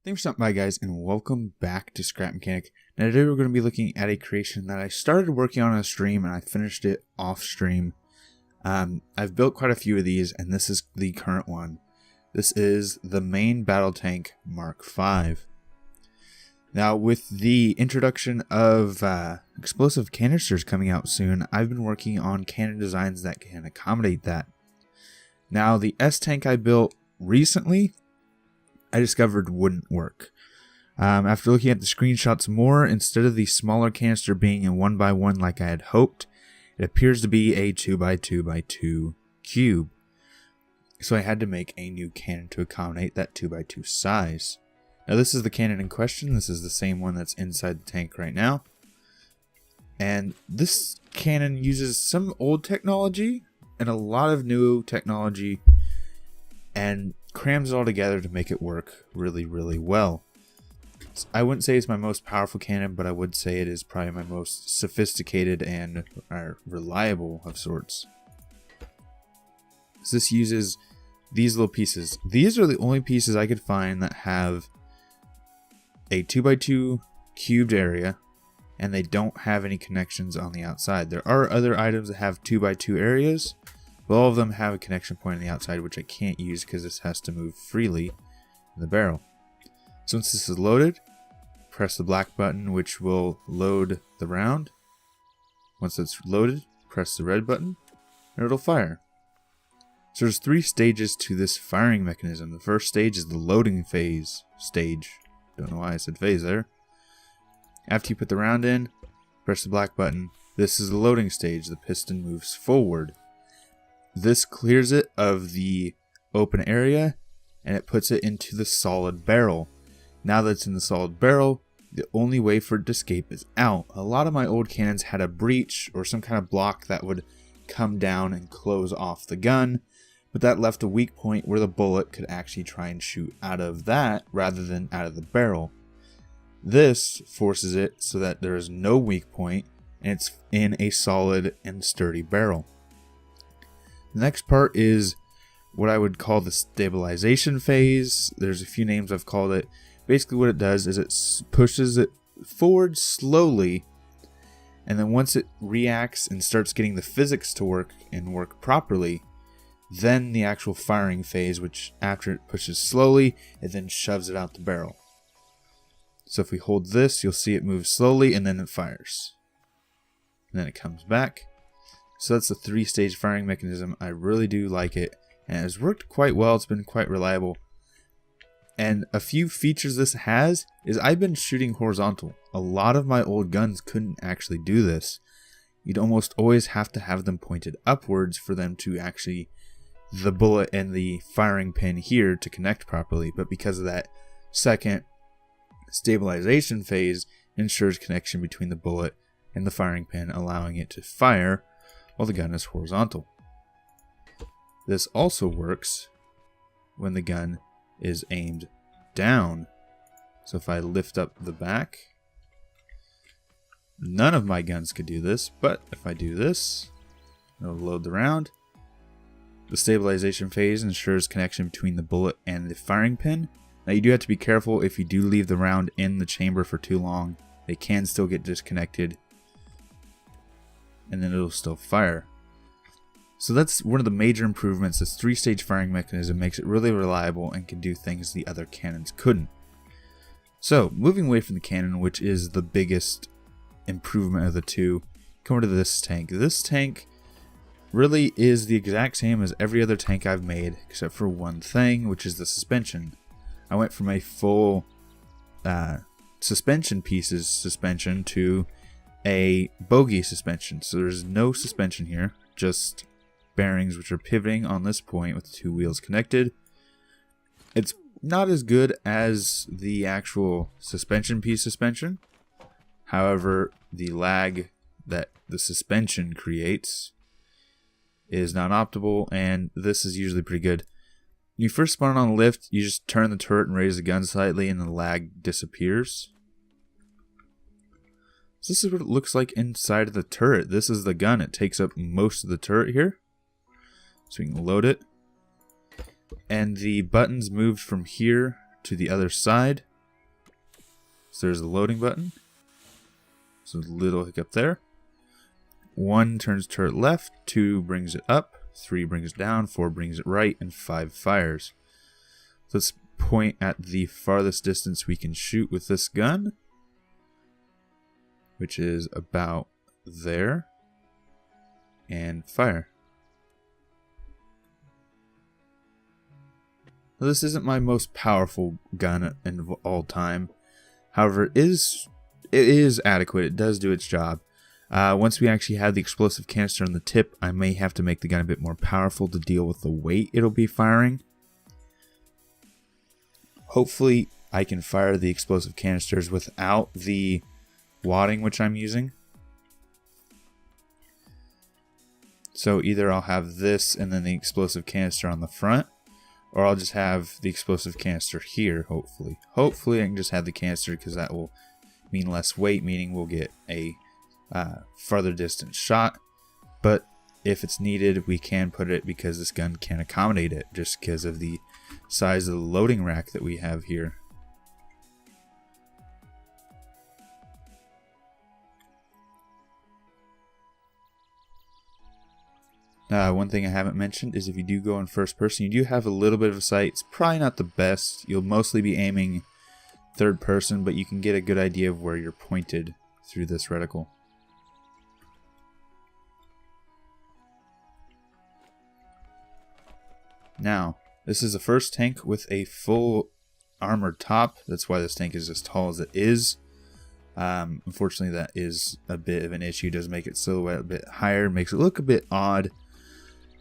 Thanks for stopping by, guys, and welcome back to Scrap Mechanic. Now today we're going to be looking at a creation that I started working on a stream and I finished it off stream. I've built quite a few of these, and this is the current one. This is the main battle tank Mark V. Now with the introduction of explosive canisters coming out soon, I've been working on cannon designs that can accommodate that. Now the S-tank I built recently, I discovered wouldn't work. After looking at the screenshots more, instead of the smaller canister being a 1x1 like I had hoped, it appears to be a 2x2x2 cube. So I had to make a new cannon to accommodate that 2x2 size. Now this is the cannon in question. This is the same one that's inside the tank right now. And this cannon uses some old technology and a lot of new technology and crams it all together to make it work really, really well. I wouldn't say it's my most powerful cannon, but I would say it is probably my most sophisticated and reliable of sorts. So this uses these little pieces. These are the only pieces I could find that have a 2x2 cubed area, and they don't have any connections on the outside. There are other items that have 2x2 areas, but all of them have a connection point on the outside, which I can't use because this has to move freely in the barrel. So once this is loaded, press the black button, which will load the round. Once it's loaded, press the red button, and it'll fire. So there's 3 stages to this firing mechanism. The first stage is the loading phase stage. Don't know why I said phase there. After you put the round in, press the black button. This is the loading stage. The piston moves forward. This clears it of the open area and it puts it into the solid barrel. Now that it's in the solid barrel, the only way for it to escape is out. A lot of my old cannons had a breech or some kind of block that would come down and close off the gun, but that left a weak point where the bullet could actually try and shoot out of that rather than out of the barrel. This forces it so that there is no weak point and it's in a solid and sturdy barrel. The next part is what I would call the stabilization phase. There's a few names I've called it. Basically what it does is it pushes it forward slowly, and then once it reacts and starts getting the physics to work and work properly, then the actual firing phase, which after it pushes slowly, it then shoves it out the barrel. So if we hold this, you'll see it moves slowly and then it fires. And then it comes back. So that's a 3-stage firing mechanism. I really do like it, and it has worked quite well. It's been quite reliable. And a few features this has is I've been shooting horizontal. A lot of my old guns couldn't actually do this. You'd almost always have to have them pointed upwards for them to actually, the bullet and the firing pin here to connect properly. But because of that second stabilization phase, ensures connection between the bullet and the firing pin, allowing it to fire while the gun is horizontal. This also works when the gun is aimed down. So if I lift up the back, none of my guns could do this, but if I do this, it'll load the round. The stabilization phase ensures connection between the bullet and the firing pin. Now you do have to be careful if you do leave the round in the chamber for too long. They can still get disconnected, and then it'll still fire. So that's one of the major improvements. This 3-stage firing mechanism makes it really reliable and can do things the other cannons couldn't. So moving away from the cannon, which is the biggest improvement of the two, come over to this tank. This tank really is the exact same as every other tank I've made, except for one thing, which is the suspension. I went from a full suspension pieces suspension to a bogie suspension. So there's no suspension here, just bearings which are pivoting on this point with the 2 wheels connected. It's not as good as the actual suspension piece suspension. However, the lag that the suspension creates is not optimal, and this is usually pretty good. When you first spawn on a lift, you just turn the turret and raise the gun slightly and the lag disappears. So this is what it looks like inside of the turret. This is the gun. It takes up most of the turret here. So we can load it. And the buttons moved from here to the other side. So there's the loading button. So a little hiccup there. 1 turns turret left, 2 brings it up, 3 brings it down, 4 brings it right, and 5 fires. So let's point at the farthest distance we can shoot with this gun, which is about there, and fire. Now, this isn't my most powerful gun in all time. However, it is adequate. It does do its job. Once we actually have the explosive canister on the tip, I may have to make the gun a bit more powerful to deal with the weight it'll be firing. Hopefully, I can fire the explosive canisters without the wadding which I'm using. So either I'll have this and then the explosive canister on the front, or I'll just have the explosive canister here, hopefully. Hopefully I can just have the canister because that will mean less weight, meaning we'll get a farther distance shot. But if it's needed, we can put it because this gun can accommodate it just because of the size of the loading rack that we have here. One thing I haven't mentioned is if you do go in first person, you do have a little bit of a sight. It's probably not the best. You'll mostly be aiming third person, but you can get a good idea of where you're pointed through this reticle. Now, this is the first tank with a full armored top. That's why this tank is as tall as it is. Unfortunately, that is a bit of an issue. It does make it silhouette a bit higher, makes it look a bit odd.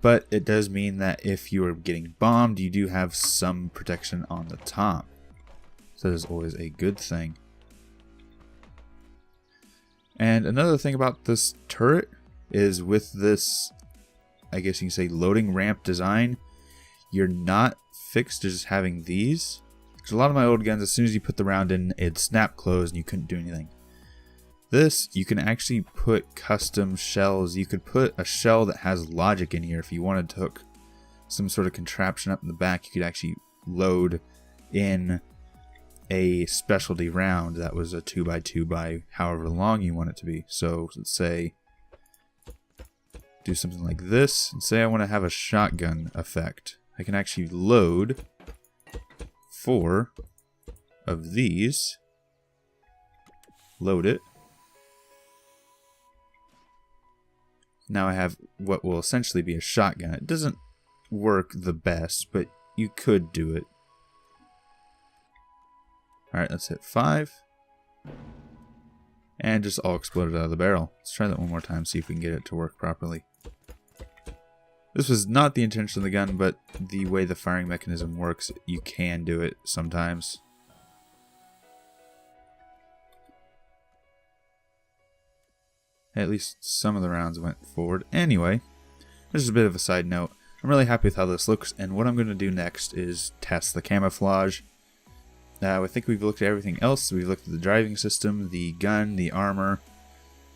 But it does mean that if you are getting bombed, you do have some protection on the top. So that is always a good thing. And another thing about this turret is with this, I guess you can say, loading ramp design, you're not fixed to just having these. Because a lot of my old guns, as soon as you put the round in, it'd snap closed and you couldn't do anything. This, you can actually put custom shells. You could put a shell that has logic in here if you wanted to hook some sort of contraption up in the back. You could actually load in a specialty round that was a 2x2 by however long you want it to be. So let's say do something like this and say I want to have a shotgun effect. I can actually load 4 of these, load it. Now I have what will essentially be a shotgun. It doesn't work the best, but you could do it. Alright, let's hit 5. And just all exploded out of the barrel. Let's try that one more time, see if we can get it to work properly. This was not the intention of the gun, but the way the firing mechanism works, you can do it sometimes. At least some of the rounds went forward. Anyway, this is a bit of a side note. I'm really happy with how this looks, and what I'm going to do next is test the camouflage. I think we've looked at everything else. We've looked at the driving system, the gun, the armor.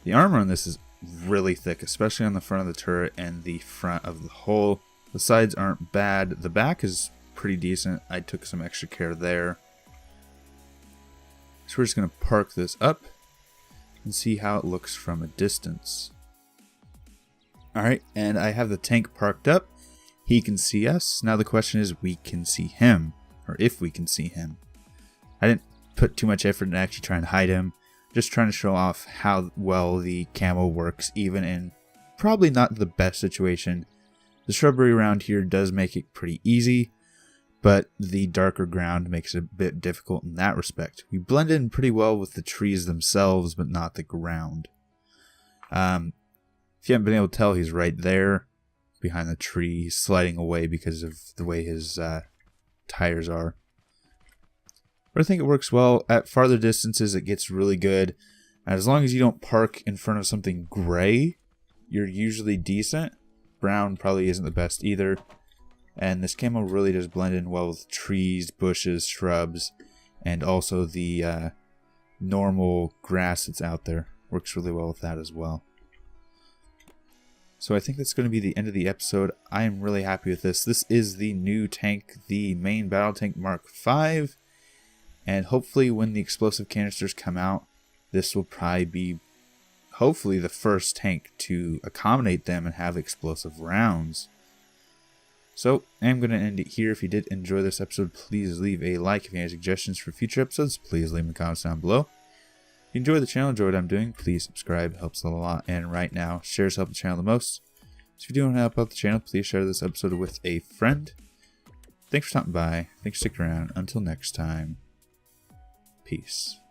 The armor on this is really thick, especially on the front of the turret and the front of the hull. The sides aren't bad. The back is pretty decent. I took some extra care there. So we're just going to park this up and see how it looks from a distance. Alright, and I have the tank parked up. He can see us. Now the question is, we can see him, or if we can see him. I didn't put too much effort in actually trying to hide him. Just trying to show off how well the camo works, even in probably not the best situation. The shrubbery around here does make it pretty easy, but the darker ground makes it a bit difficult in that respect. We blend in pretty well with the trees themselves, but not the ground. If you haven't been able to tell, he's right there behind the tree. He's sliding away because of the way his tires are. But I think it works well. At farther distances, it gets really good. And as long as you don't park in front of something gray, you're usually decent. Brown probably isn't the best either. And this camo really does blend in well with trees, bushes, shrubs, and also the normal grass that's out there. Works really well with that as well. So I think that's going to be the end of the episode. I am really happy with this. This is the new tank, the main battle tank Mark V. And hopefully when the explosive canisters come out, this will probably be hopefully the first tank to accommodate them and have explosive rounds. So I'm going to end it here. If you did enjoy this episode, please leave a like. If you have any suggestions for future episodes, please leave them in the comments down below. If you enjoy the channel, enjoy what I'm doing, please subscribe. It helps a lot. And right now, shares help the channel the most. So if you do want to help out the channel, please share this episode with a friend. Thanks for stopping by. Thanks for sticking around. Until next time, peace.